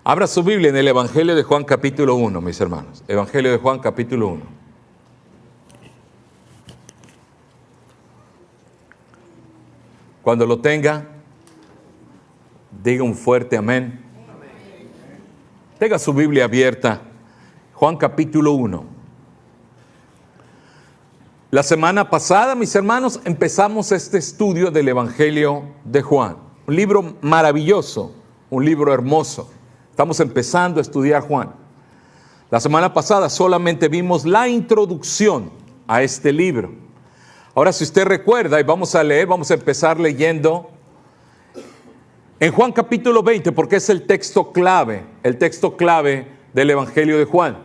Abra su Biblia en el Evangelio de Juan capítulo 1, mis hermanos. Evangelio de Juan capítulo 1. Cuando lo tenga, diga un fuerte amén. Tenga su Biblia abierta. Juan capítulo 1. La semana pasada, mis hermanos, empezamos este estudio del Evangelio de Juan. Un libro maravilloso, un libro hermoso. Estamos empezando a estudiar Juan. La semana pasada solamente vimos la introducción a este libro. Ahora, si usted recuerda, y vamos a empezar leyendo en Juan capítulo 20, porque es el texto clave del Evangelio de Juan.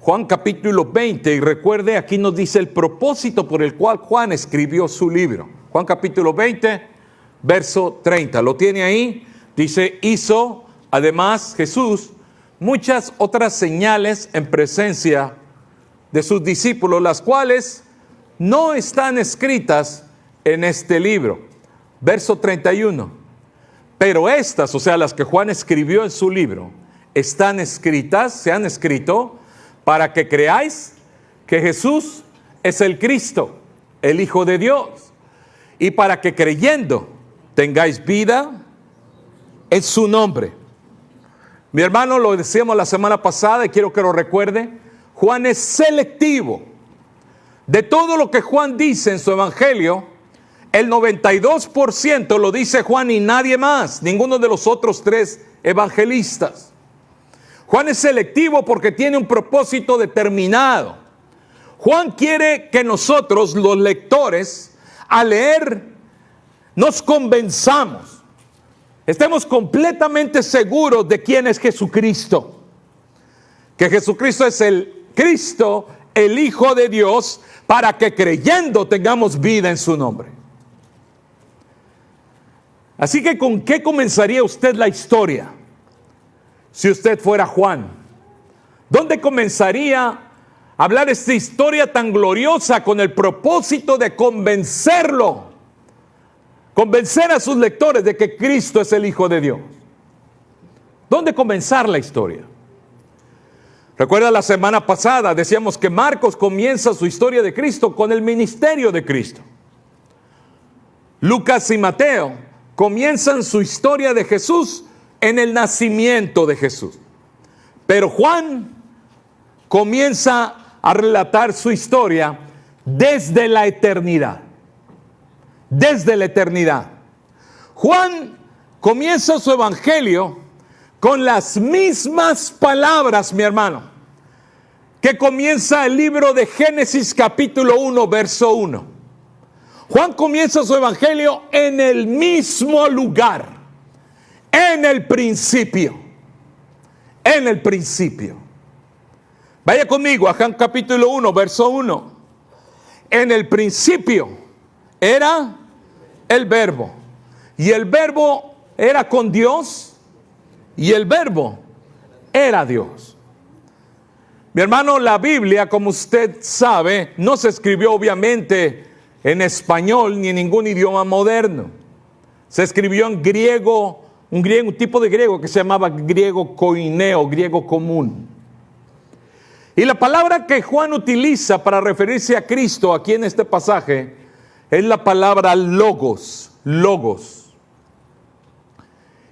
Juan capítulo 20, y recuerde, aquí nos dice el propósito por el cual Juan escribió su libro. Juan capítulo 20, verso 30. ¿Lo tiene ahí? Dice, hizo además Jesús muchas otras señales en presencia de sus discípulos, las cuales no están escritas en este libro. Verso 31. Pero estas, o sea, las que Juan escribió en su libro, están escritas, se han escrito, para que creáis que Jesús es el Cristo, el Hijo de Dios, y para que creyendo tengáis vida en su nombre. Mi hermano, lo decíamos la semana pasada y quiero que lo recuerde, Juan es selectivo. De todo lo que Juan dice en su evangelio, el 92% lo dice Juan y nadie más, ninguno de los otros tres evangelistas. Juan es selectivo porque tiene un propósito determinado. Juan quiere que nosotros, los lectores, al leer, nos convenzamos. Estemos completamente seguros de quién es Jesucristo. Que Jesucristo es el Cristo, el Hijo de Dios, para que creyendo tengamos vida en su nombre. Así que, ¿con qué comenzaría usted la historia? Si usted fuera Juan, ¿dónde comenzaría a hablar esta historia tan gloriosa con el propósito de convencerlo? Convencer a sus lectores de que Cristo es el Hijo de Dios. ¿Dónde comenzar la historia? Recuerda, la semana pasada decíamos que Marcos comienza su historia de Cristo con el ministerio de Cristo. Lucas y Mateo comienzan su historia de Jesús en el nacimiento de Jesús. Pero Juan comienza a relatar su historia desde la eternidad. Desde la eternidad. Juan comienza su evangelio con las mismas palabras, mi hermano, que comienza el libro de Génesis capítulo 1, verso 1. Juan comienza su evangelio en el mismo lugar, en el principio. En el principio. Vaya conmigo a Juan capítulo 1, verso 1. En el principio era el verbo, y el verbo era con Dios, y el verbo era Dios. Mi hermano, la Biblia, como usted sabe, no se escribió obviamente en español ni en ningún idioma moderno. Se escribió en griego, un tipo de griego que se llamaba griego koineo, griego común. Y la palabra que Juan utiliza para referirse a Cristo aquí en este pasaje es la palabra logos, logos.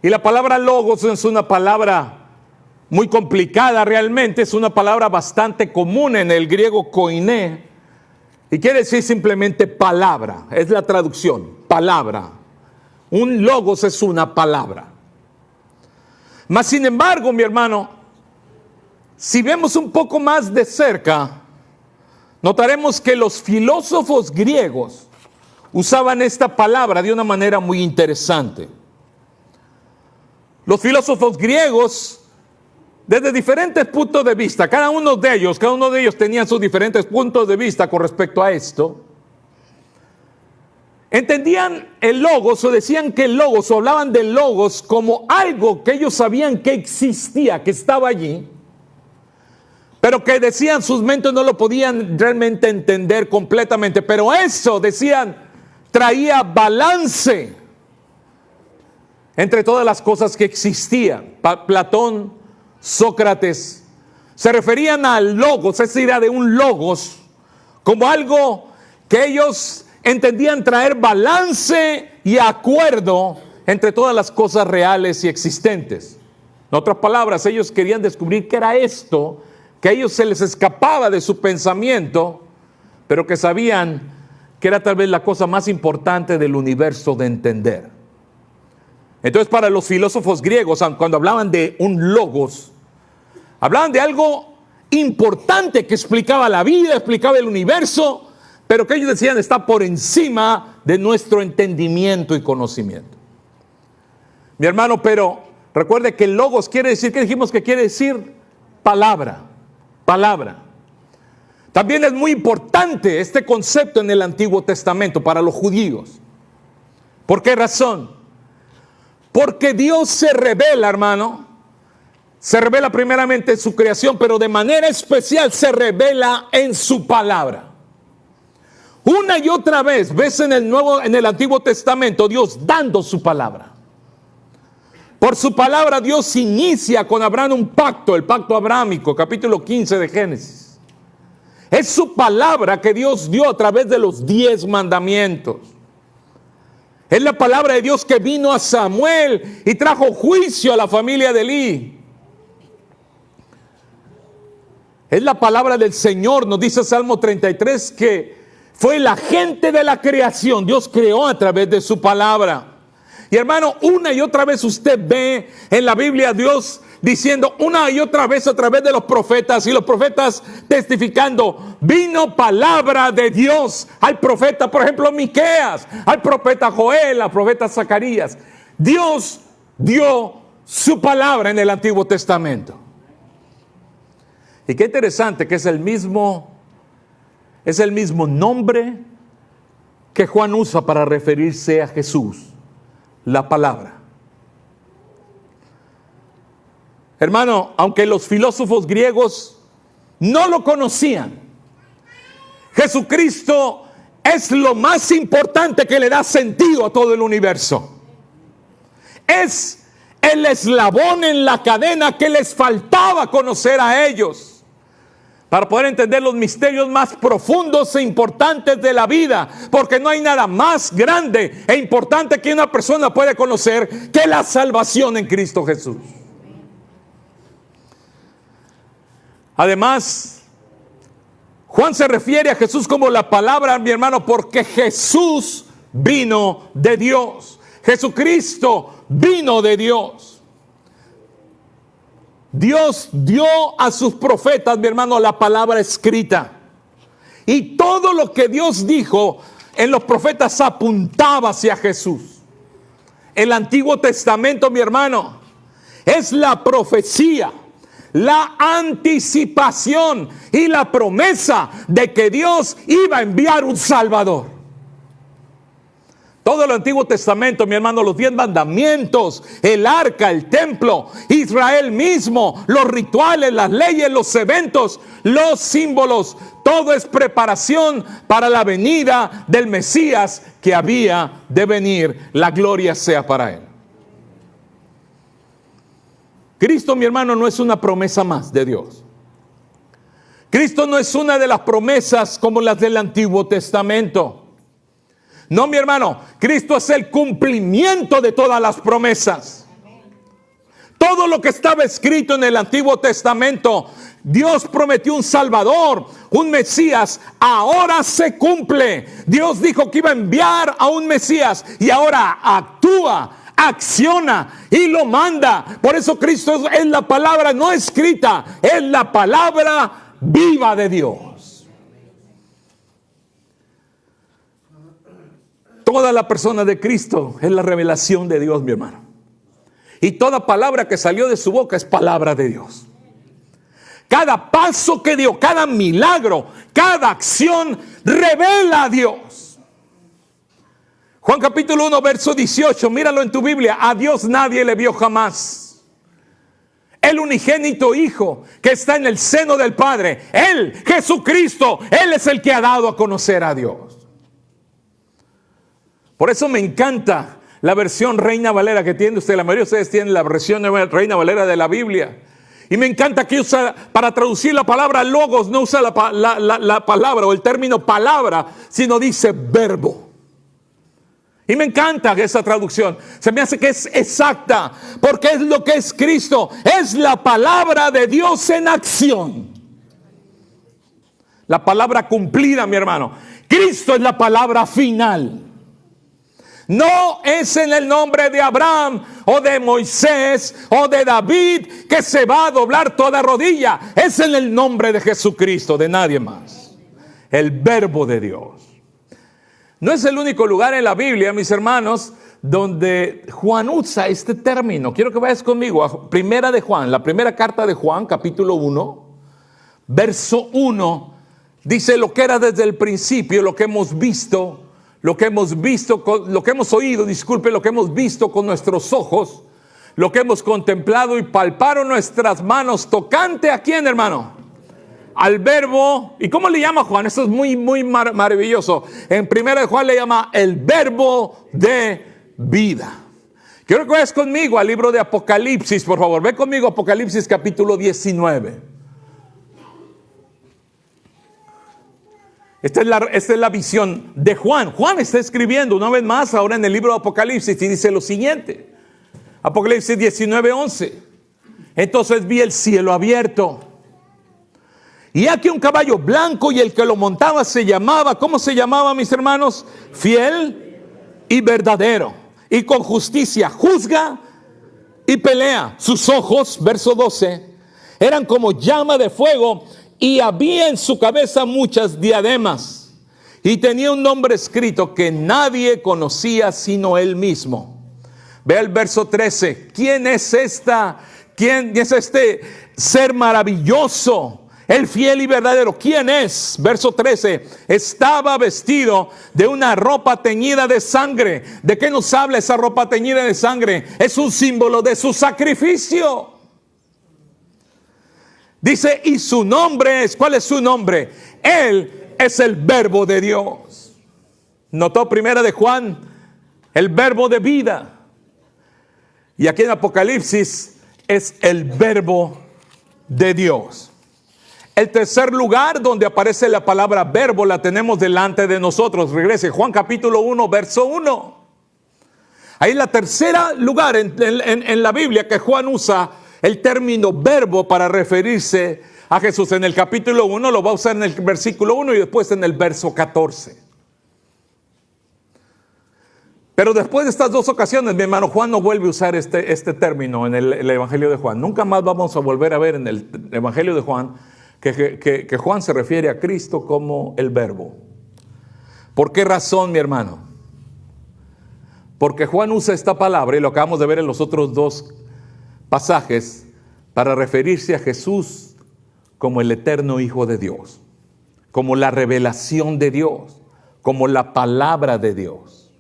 Y la palabra logos es una palabra muy complicada realmente, es una palabra bastante común en el griego koiné, y quiere decir simplemente palabra, es la traducción, palabra. Un logos es una palabra. Mas sin embargo, mi hermano, si vemos un poco más de cerca, notaremos que los filósofos griegos usaban esta palabra de una manera muy interesante. Los filósofos griegos, desde diferentes puntos de vista, cada uno de ellos tenían sus diferentes puntos de vista con respecto a esto, entendían el logos o decían que el logos o hablaban del logos como algo que ellos sabían que existía, que estaba allí, pero que decían sus mentes no lo podían realmente entender completamente, pero eso, decían, traía balance entre todas las cosas que existían. Platón, Sócrates, se referían al logos, esa idea de un logos, como algo que ellos entendían traer balance y acuerdo entre todas las cosas reales y existentes. En otras palabras, ellos querían descubrir qué era esto, que a ellos se les escapaba de su pensamiento, pero que sabían que era tal vez la cosa más importante del universo de entender. Entonces, para los filósofos griegos, cuando hablaban de un logos, hablaban de algo importante que explicaba la vida, explicaba el universo, pero que ellos decían está por encima de nuestro entendimiento y conocimiento. Mi hermano, pero recuerde que el logos quiere decir, ¿qué dijimos que quiere decir? Palabra, palabra. También es muy importante este concepto en el Antiguo Testamento para los judíos. ¿Por qué razón? Porque Dios se revela, hermano. Se revela primeramente en su creación, pero de manera especial se revela en su palabra. Una y otra vez ves en el Antiguo Testamento Dios dando su palabra. Por su palabra Dios inicia con Abraham un pacto, el pacto abrámico, capítulo 15 de Génesis. Es su palabra que Dios dio a través de los 10 mandamientos. Es la palabra de Dios que vino a Samuel y trajo juicio a la familia de Elí. Es la palabra del Señor, nos dice Salmo 33, que fue el agente de la creación. Dios creó a través de su palabra. Y hermano, una y otra vez usted ve en la Biblia a Dios diciendo una y otra vez a través de los profetas, y los profetas testificando, vino palabra de Dios al profeta, por ejemplo, Miqueas, al profeta Joel, al profeta Zacarías. Dios dio su palabra en el Antiguo Testamento. Y qué interesante que es el mismo nombre que Juan usa para referirse a Jesús, la palabra. Hermano, aunque los filósofos griegos no lo conocían, Jesucristo es lo más importante que le da sentido a todo el universo. Es el eslabón en la cadena que les faltaba conocer a ellos para poder entender los misterios más profundos e importantes de la vida, porque no hay nada más grande e importante que una persona puede conocer que la salvación en Cristo Jesús. Además, Juan se refiere a Jesús como la palabra, mi hermano, porque Jesús vino de Dios. Jesucristo vino de Dios. Dios dio a sus profetas, mi hermano, la palabra escrita. Y todo lo que Dios dijo en los profetas apuntaba hacia Jesús. El Antiguo Testamento, mi hermano, es la profecía, la anticipación y la promesa de que Dios iba a enviar un Salvador. Todo el Antiguo Testamento, mi hermano, los 10 mandamientos, el arca, el templo, Israel mismo, los rituales, las leyes, los eventos, los símbolos, todo es preparación para la venida del Mesías que había de venir. La gloria sea para él. Cristo, mi hermano, no es una promesa más de Dios. Cristo no es una de las promesas como las del Antiguo Testamento. No, mi hermano, Cristo es el cumplimiento de todas las promesas. Todo lo que estaba escrito en el Antiguo Testamento, Dios prometió un Salvador, un Mesías, ahora se cumple. Dios dijo que iba a enviar a un Mesías y ahora actúa, acciona y lo manda. Por eso Cristo es la palabra no escrita, es la palabra viva de Dios. Toda la persona de Cristo es la revelación de Dios, mi hermano. Y toda palabra que salió de su boca es palabra de Dios. Cada paso que dio, cada milagro, cada acción revela a Dios. Juan capítulo 1, verso 18, míralo en tu Biblia. A Dios nadie le vio jamás. El unigénito Hijo que está en el seno del Padre, Él, Jesucristo, Él es el que ha dado a conocer a Dios. Por eso me encanta la versión Reina Valera que tiene usted. La mayoría de ustedes tienen la versión Reina Valera de la Biblia. Y me encanta que usa, para traducir la palabra logos, no usa la palabra o el término palabra, sino dice verbo. Y me encanta esa traducción. Se me hace que es exacta, porque es lo que es Cristo. Es la palabra de Dios en acción. La palabra cumplida, mi hermano. Cristo es la palabra final. No es en el nombre de Abraham o de Moisés o de David que se va a doblar toda rodilla. Es en el nombre de Jesucristo, de nadie más. El verbo de Dios. No es el único lugar en la Biblia, mis hermanos, donde Juan usa este término. Quiero que vayas conmigo a Primera de Juan, la primera carta de Juan, capítulo 1, verso 1. Dice lo que era desde el principio, lo que hemos visto, lo que hemos oído, lo que hemos visto con nuestros ojos, lo que hemos contemplado y palparon nuestras manos, tocante a quién, hermano, al verbo. ¿Y cómo le llama Juan? Esto es muy maravilloso. En Primera de Juan le llama el verbo de vida. Quiero que vayas conmigo al libro de Apocalipsis, por favor. Ve conmigo a Apocalipsis capítulo 19. Esta es la visión de Juan. Juan está escribiendo una vez más ahora en el libro de Apocalipsis y dice lo siguiente. Apocalipsis 19:11. Entonces vi el cielo abierto. Y aquí un caballo blanco, y el que lo montaba se llamaba, ¿cómo se llamaba, mis hermanos? Fiel y verdadero. Y con justicia juzga y pelea. Sus ojos, verso 12, eran como llama de fuego, y había en su cabeza muchas diademas. Y tenía un nombre escrito que nadie conocía sino él mismo. Ve el verso 13. ¿Quién es este ser maravilloso? El fiel y verdadero. ¿Quién es? Verso 13. Estaba vestido de una ropa teñida de sangre. ¿De qué nos habla esa ropa teñida de sangre? Es un símbolo de su sacrificio. Dice, y su nombre es, ¿cuál es su nombre? Él es el verbo de Dios. Notó Primera de Juan, el verbo de vida. Y aquí en Apocalipsis es el verbo de Dios. El tercer lugar donde aparece la palabra verbo la tenemos delante de nosotros. Regrese, Juan capítulo 1, verso 1. Ahí es la tercera lugar en la Biblia que Juan usa el término verbo para referirse a Jesús. En el capítulo 1 lo va a usar en el versículo 1 y después en el verso 14. Pero después de estas dos ocasiones, mi hermano, Juan no vuelve a usar este término en el Evangelio de Juan. Nunca más vamos a volver a ver en el Evangelio de Juan que Juan se refiere a Cristo como el verbo. ¿Por qué razón, mi hermano? Porque Juan usa esta palabra, y lo acabamos de ver en los otros dos pasajes, para referirse a Jesús como el eterno Hijo de Dios, como la revelación de Dios, como la palabra de Dios.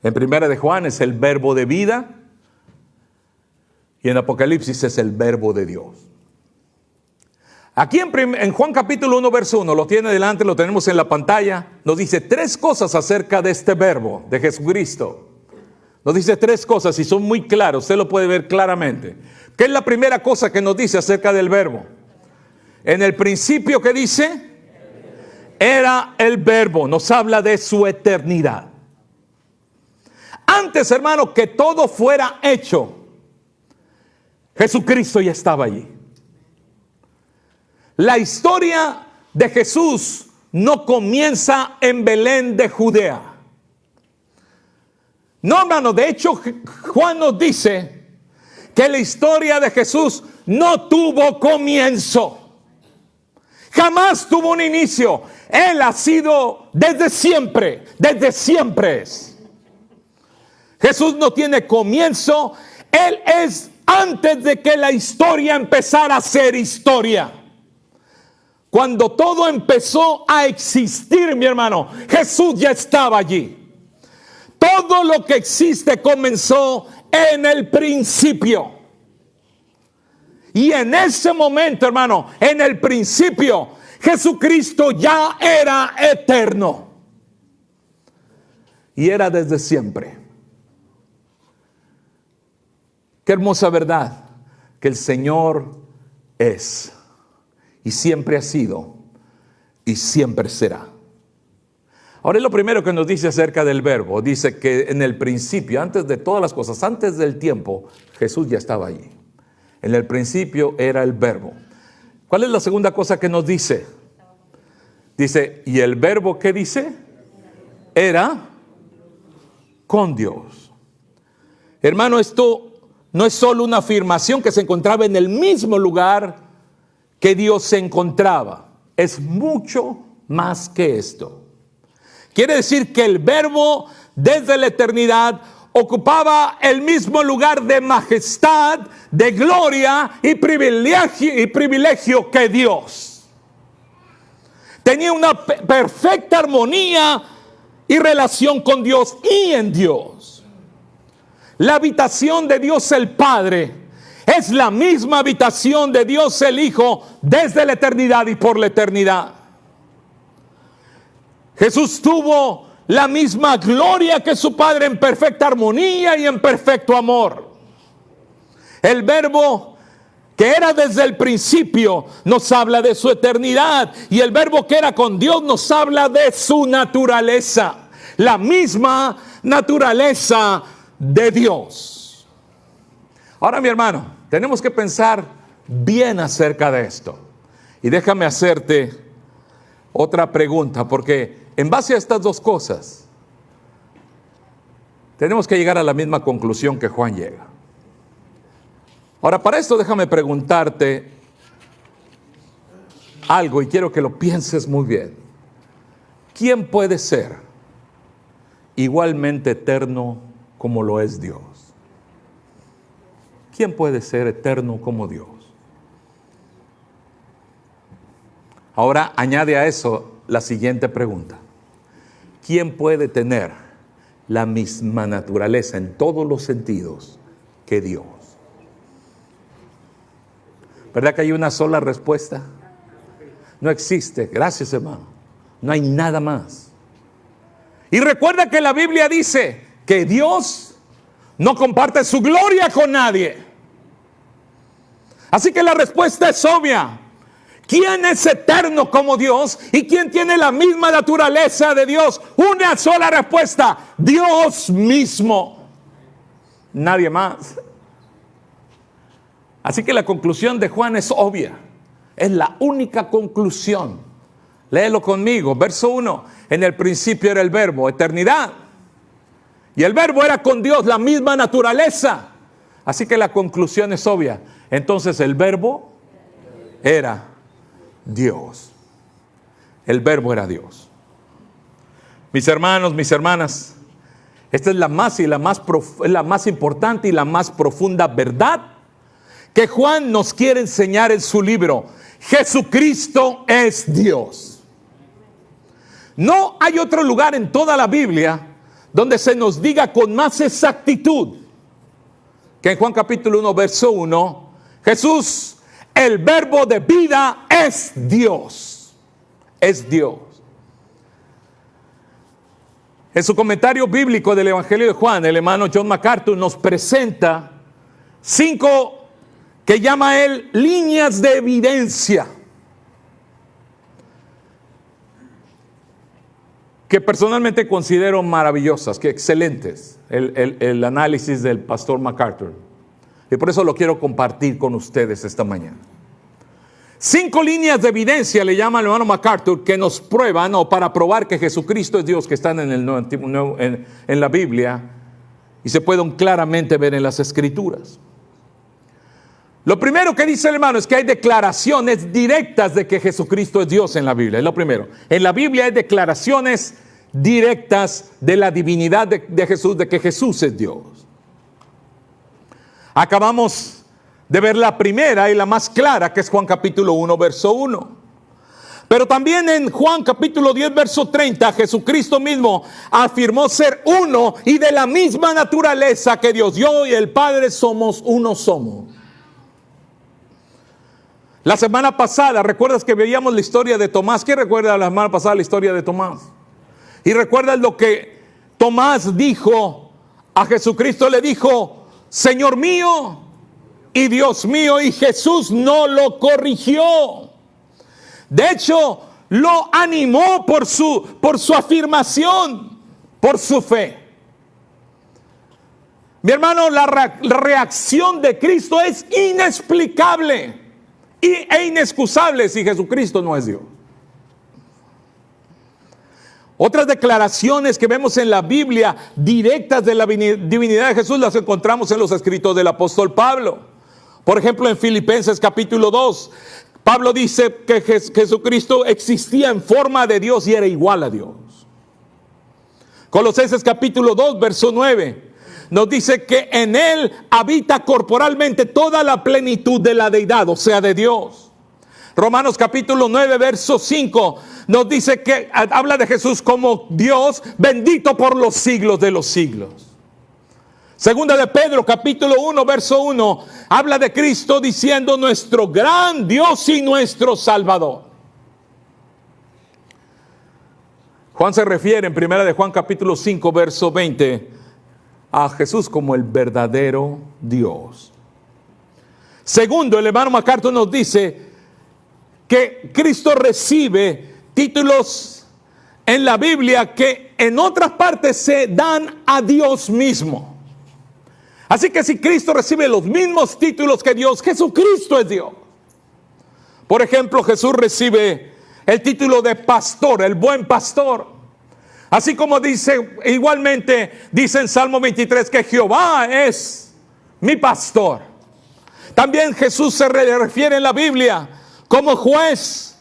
En Primera de Juan es el verbo de vida, y en Apocalipsis es el verbo de Dios. Aquí en Juan capítulo 1 verso 1, lo tiene delante, lo tenemos en la pantalla, nos dice tres cosas acerca de este verbo de Jesucristo. Nos dice tres cosas y son muy claras, usted lo puede ver claramente. ¿Qué es la primera cosa que nos dice acerca del verbo? En el principio, ¿qué dice? Era el verbo, nos habla de su eternidad. Antes, hermano, que todo fuera hecho, Jesucristo ya estaba allí. La historia de Jesús no comienza en Belén de Judea. No, hermano, de hecho Juan nos dice que la historia de Jesús no tuvo comienzo. Jamás tuvo un inicio. Él ha sido desde siempre es. Jesús no tiene comienzo. Él es antes de que la historia empezara a ser historia. Cuando todo empezó a existir, mi hermano, Jesús ya estaba allí. Todo lo que existe comenzó en el principio. Y en ese momento, hermano, en el principio, Jesucristo ya era eterno. Y era desde siempre. Qué hermosa verdad que el Señor es y siempre ha sido y siempre será. Ahora es lo primero que nos dice acerca del verbo. Dice que en el principio, antes de todas las cosas, antes del tiempo, Jesús ya estaba allí. En el principio era el verbo. ¿Cuál es la segunda cosa que nos dice? Dice, ¿y el verbo qué dice? Era con Dios. Hermano, esto no es solo una afirmación que se encontraba en el mismo lugar que Dios se encontraba. Es mucho más que esto. Quiere decir que el verbo desde la eternidad ocupaba el mismo lugar de majestad, de gloria y privilegio que Dios. Tenía una perfecta armonía y relación con Dios y en Dios. La habitación de Dios el Padre es la misma habitación de Dios el Hijo desde la eternidad y por la eternidad. Jesús tuvo la misma gloria que su Padre en perfecta armonía y en perfecto amor. El verbo que era desde el principio nos habla de su eternidad, y el verbo que era con Dios nos habla de su naturaleza, la misma naturaleza de Dios. Ahora, mi hermano, tenemos que pensar bien acerca de esto. Y déjame hacerte otra pregunta, porque en base a estas dos cosas tenemos que llegar a la misma conclusión que Juan llega. Ahora, para esto déjame preguntarte algo, y quiero que lo pienses muy bien. ¿Quién puede ser igualmente eterno como lo es Dios? ¿Quién puede ser eterno como Dios? Ahora añade a eso la siguiente pregunta. ¿Quién puede tener la misma naturaleza en todos los sentidos que Dios? ¿Verdad que hay una sola respuesta? No existe. Gracias, hermano. No hay nada más. Y recuerda que la Biblia dice que Dios no comparte su gloria con nadie. Así que la respuesta es obvia. ¿Quién es eterno como Dios? ¿Y quién tiene la misma naturaleza de Dios? Una sola respuesta: Dios mismo. Nadie más. Así que la conclusión de Juan es obvia. Es la única conclusión. Léelo conmigo. Verso 1. En el principio era el verbo, eternidad. Y el verbo era con Dios, la misma naturaleza. Así que la conclusión es obvia. Entonces el verbo era Dios. El verbo era Dios. Mis hermanos, mis hermanas, esta es la más importante y la más profunda verdad que Juan nos quiere enseñar en su libro. Jesucristo es Dios. No hay otro lugar en toda la Biblia donde se nos diga con más exactitud que en Juan capítulo 1, verso 1, Jesús, el verbo de vida, es Dios. Es Dios. En su comentario bíblico del Evangelio de Juan, el hermano John MacArthur nos presenta 5 que llama él líneas de evidencia, que personalmente considero maravillosas, que excelentes, el análisis del pastor MacArthur. Y por eso lo quiero compartir con ustedes esta mañana. 5 líneas de evidencia le llama el hermano MacArthur, que nos prueban, o para probar que Jesucristo es Dios, que están en la Biblia y se pueden claramente ver en las Escrituras. Lo primero que dice el hermano es que hay declaraciones directas de que Jesucristo es Dios en la Biblia. Es lo primero. En la Biblia hay declaraciones directas de la divinidad de Jesús, de que Jesús es Dios. Acabamos de ver la primera y la más clara, que es Juan capítulo 1, verso 1. Pero también en Juan capítulo 10, verso 30, Jesucristo mismo afirmó ser uno y de la misma naturaleza que Dios. Yo y el Padre somos uno somos. La semana pasada, ¿recuerdas que veíamos la historia de Tomás? ¿Quién recuerda la semana pasada la historia de Tomás? Y recuerdas lo que Tomás dijo a Jesucristo. Le dijo: Señor mío y Dios mío, y Jesús no lo corrigió. De hecho, lo animó por su afirmación, por su fe. Mi hermano, la reacción de Cristo es inexplicable e inexcusable si Jesucristo no es Dios. Otras declaraciones que vemos en la Biblia directas de la divinidad de Jesús las encontramos en los escritos del apóstol Pablo. Por ejemplo, en Filipenses capítulo 2, Pablo dice que Jesucristo existía en forma de Dios y era igual a Dios. Colosenses capítulo 2, verso 9, nos dice que en Él habita corporalmente toda la plenitud de la deidad, o sea, de Dios. Romanos capítulo 9, verso 5, nos dice que habla de Jesús como Dios bendito por los siglos de los siglos. Segunda de Pedro capítulo 1, verso 1, habla de Cristo diciendo nuestro gran Dios y nuestro Salvador. Juan se refiere en primera de Juan capítulo 5, verso 20, a Jesús como el verdadero Dios. Segundo, el hermano MacArthur nos dice que Cristo recibe títulos en la Biblia que en otras partes se dan a Dios mismo. Así que si Cristo recibe los mismos títulos que Dios, Jesucristo es Dios. Por ejemplo, Jesús recibe el título de pastor, el buen pastor. Así como igualmente dice en Salmo 23 que Jehová es mi pastor. También Jesús se refiere en la Biblia como juez,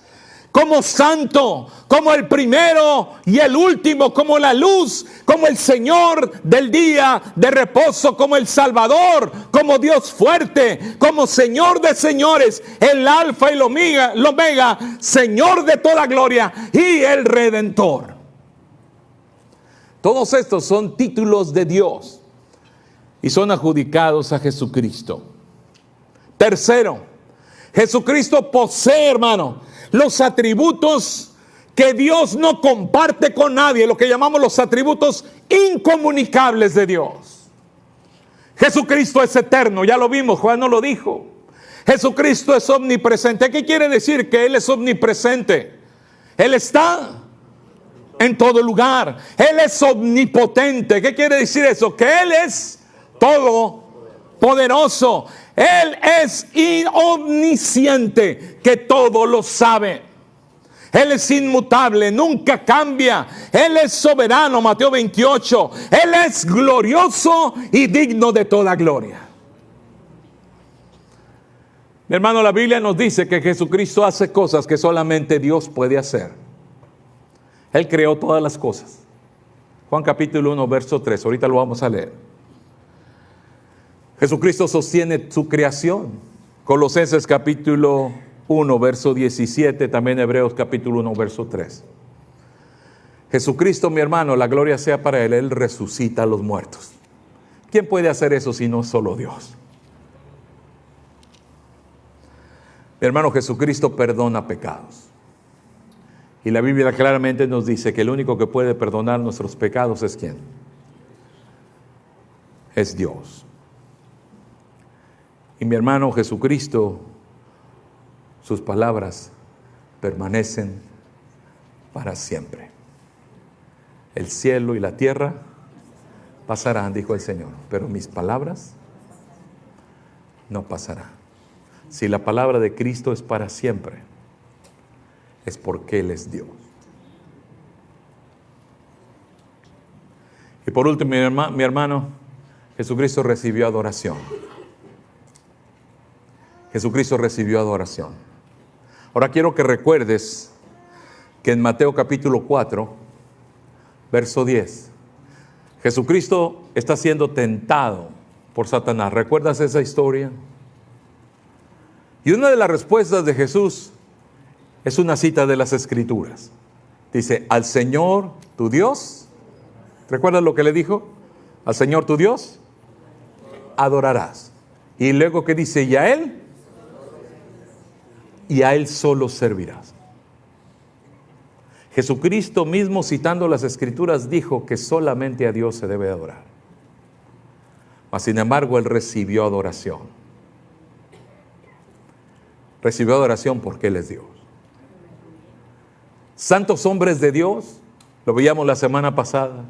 como santo, como el primero y el último, como la luz, como el Señor del día de reposo, como el Salvador, como Dios fuerte, como Señor de señores, el Alfa y el Omega, Señor de toda gloria y el Redentor. Todos estos son títulos de Dios y son adjudicados a Jesucristo. Tercero, Jesucristo posee, hermano, los atributos que Dios no comparte con nadie, lo que llamamos los atributos incomunicables de Dios. Jesucristo es eterno, ya lo vimos, Juan nos lo dijo. Jesucristo es omnipresente. ¿Qué quiere decir que Él es omnipresente? Él está en todo lugar. Él es omnipotente. ¿Qué quiere decir eso? Que Él es todopoderoso. Él es omnisciente, que todo lo sabe. Él es inmutable, nunca cambia. Él es soberano, Mateo 28. Él es glorioso y digno de toda gloria. Mi hermano, la Biblia nos dice que Jesucristo hace cosas que solamente Dios puede hacer. Él creó todas las cosas. Juan capítulo 1, verso 3. Ahorita lo vamos a leer. Jesucristo sostiene su creación. Colosenses capítulo 1, verso 17. También Hebreos capítulo 1, verso 3. Jesucristo, mi hermano, la gloria sea para Él. Él resucita a los muertos. ¿Quién puede hacer eso si no solo Dios? Mi hermano, Jesucristo perdona pecados. Y la Biblia claramente nos dice que el único que puede perdonar nuestros pecados es ¿quién? Es Dios. Y mi hermano, Jesucristo, sus palabras permanecen para siempre. El cielo y la tierra pasarán, dijo el Señor, pero mis palabras no pasarán. Si la palabra de Cristo es para siempre, es porque Él es Dios. Y por último, mi hermano, Jesucristo recibió adoración. Jesucristo recibió adoración. Ahora quiero que recuerdes que en Mateo capítulo 4, verso 10, Jesucristo está siendo tentado por Satanás. ¿Recuerdas esa historia? Y una de las respuestas de Jesús es una cita de las Escrituras. Dice, al Señor tu Dios, ¿recuerdas lo que le dijo? Al Señor tu Dios adorarás. Y luego que dice, y a Él solo servirás. Jesucristo mismo, citando las Escrituras, dijo que solamente a Dios se debe adorar. Mas sin embargo, Él recibió adoración. recibió adoración porque Él es Dios. Santos hombres de Dios, lo veíamos la semana pasada.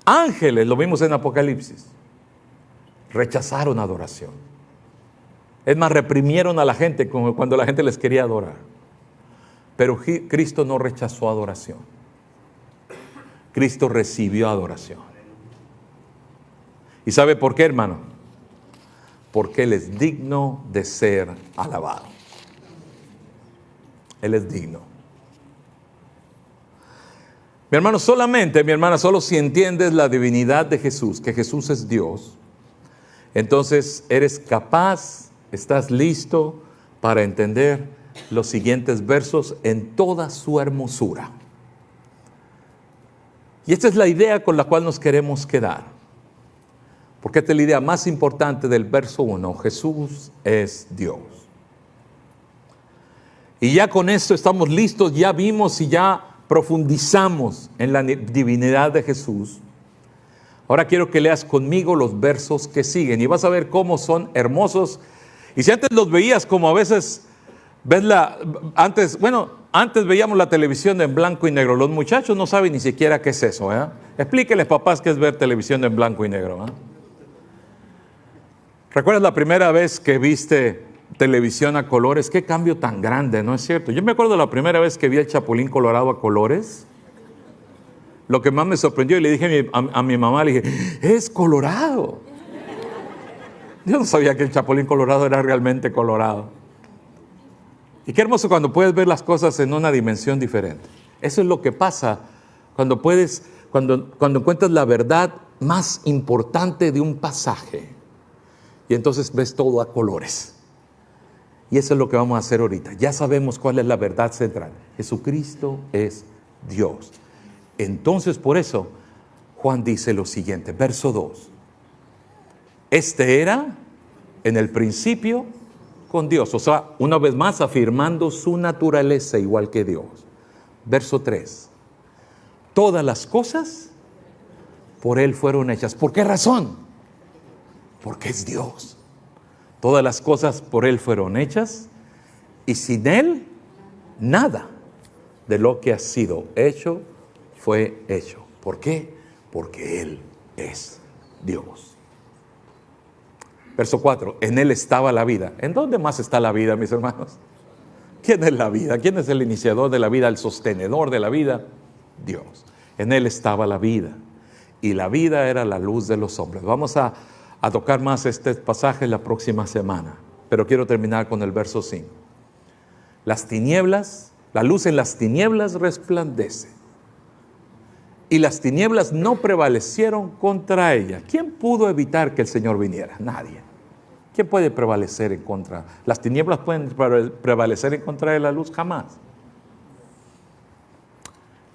Ángeles, lo vimos en Apocalipsis, rechazaron adoración. Es más, reprimieron a la gente cuando la gente les quería adorar. Pero Cristo no rechazó adoración. Cristo recibió adoración. ¿Y sabe por qué, hermano? Porque Él es digno de ser alabado. Él es digno. Mi hermano, solo si entiendes la divinidad de Jesús, que Jesús es Dios, entonces eres capaz, estás listo para entender los siguientes versos en toda su hermosura. Y esta es la idea con la cual nos queremos quedar. Porque esta es la idea más importante del verso 1. Jesús es Dios. Y ya con esto estamos listos, ya vimos y ya profundizamos en la divinidad de Jesús. Ahora quiero que leas conmigo los versos que siguen y vas a ver cómo son hermosos. Y si antes los veías como a veces antes veíamos la televisión en blanco y negro. Los muchachos no saben ni siquiera qué es eso, ¿eh? Explíquenles, papás, qué es ver televisión en blanco y negro, ¿eh? ¿Recuerdas la primera vez que viste televisión a colores? Qué cambio tan grande, ¿no es cierto? Yo me acuerdo la primera vez que vi el Chapulín Colorado a colores. Lo que más me sorprendió, y le dije a mi mamá, le dije, es colorado. Yo no sabía que el Chapulín Colorado era realmente colorado. Y qué hermoso cuando puedes ver las cosas en una dimensión diferente. Eso es lo que pasa cuando encuentras la verdad más importante de un pasaje. Y entonces ves todo a colores. Y eso es lo que vamos a hacer ahorita. Ya sabemos cuál es la verdad central. Jesucristo es Dios. Entonces, por eso, Juan dice lo siguiente, verso 2. Este era en el principio con Dios. O sea, una vez más afirmando su naturaleza igual que Dios. Verso 3. Todas las cosas por Él fueron hechas. ¿Por qué razón? Porque es Dios. Todas las cosas por Él fueron hechas y sin Él nada de lo que ha sido hecho fue hecho. ¿Por qué? Porque Él es Dios. Verso 4, en Él estaba la vida. ¿En dónde más está la vida, mis hermanos? ¿Quién es la vida? ¿Quién es el iniciador de la vida, el sostenedor de la vida? Dios. En Él estaba la vida y la vida era la luz de los hombres. Vamos a tocar más este pasaje la próxima semana, pero quiero terminar con el verso 5. La luz en las tinieblas resplandece, y las tinieblas no prevalecieron contra ella. ¿Quién pudo evitar que el Señor viniera? Nadie. ¿Quién puede prevalecer en contra? ¿Las tinieblas pueden prevalecer en contra de la luz? Jamás.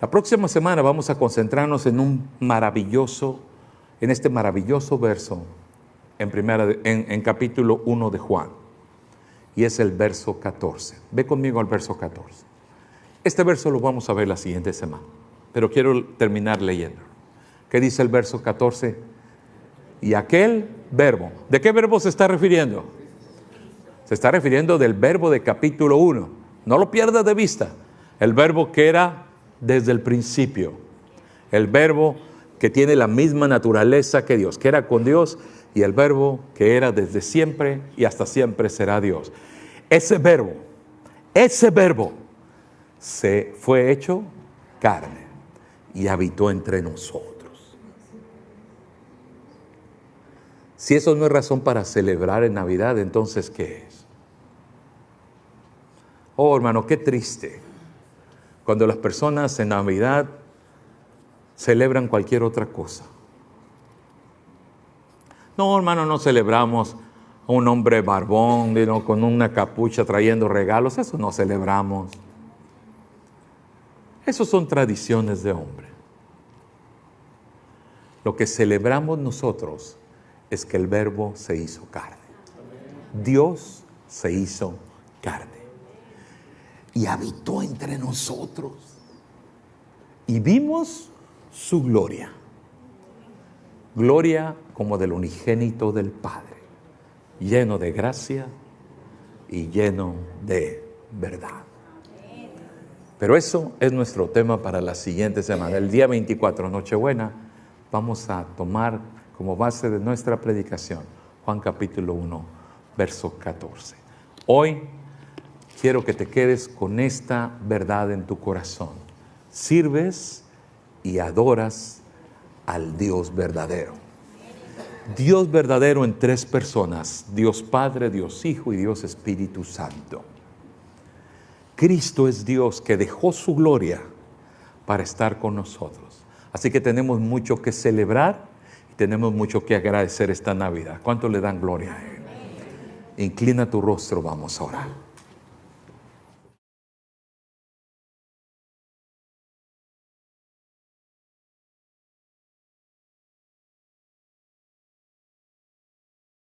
La próxima semana vamos a concentrarnos en este maravilloso verso en capítulo 1 de Juan, y es el verso 14. Ve conmigo al verso 14. Este verso lo vamos a ver la siguiente semana, pero quiero terminar leyendo. ¿Qué dice el verso 14? Y aquel verbo, ¿de qué verbo se está refiriendo? Se está refiriendo del verbo de capítulo 1. No lo pierdas de vista. El verbo que era desde el principio. El verbo que tiene la misma naturaleza que Dios, que era con Dios, y el verbo que era desde siempre y hasta siempre será Dios. Ese verbo se fue hecho carne y habitó entre nosotros. Si eso no es razón para celebrar en Navidad, entonces ¿qué es? Oh, hermano, qué triste cuando las personas en Navidad celebran cualquier otra cosa. No, hermano, no celebramos a un hombre barbón, con una capucha trayendo regalos. Eso no celebramos. Eso son tradiciones de hombre. Lo que celebramos nosotros es que el verbo se hizo carne. Dios se hizo carne y habitó entre nosotros y vimos su gloria. Gloria como del unigénito del Padre, lleno de gracia y lleno de verdad. Pero eso es nuestro tema para la siguiente semana. El día 24, Nochebuena, vamos a tomar como base de nuestra predicación Juan capítulo 1, verso 14. Hoy quiero que te quedes con esta verdad en tu corazón. Sirves y adoras al Dios verdadero. Dios verdadero en tres personas: Dios Padre, Dios Hijo y Dios Espíritu Santo. Cristo es Dios que dejó su gloria para estar con nosotros. Así que tenemos mucho que celebrar y tenemos mucho que agradecer esta Navidad. ¿Cuánto le dan gloria a Él? Inclina tu rostro, vamos a orar.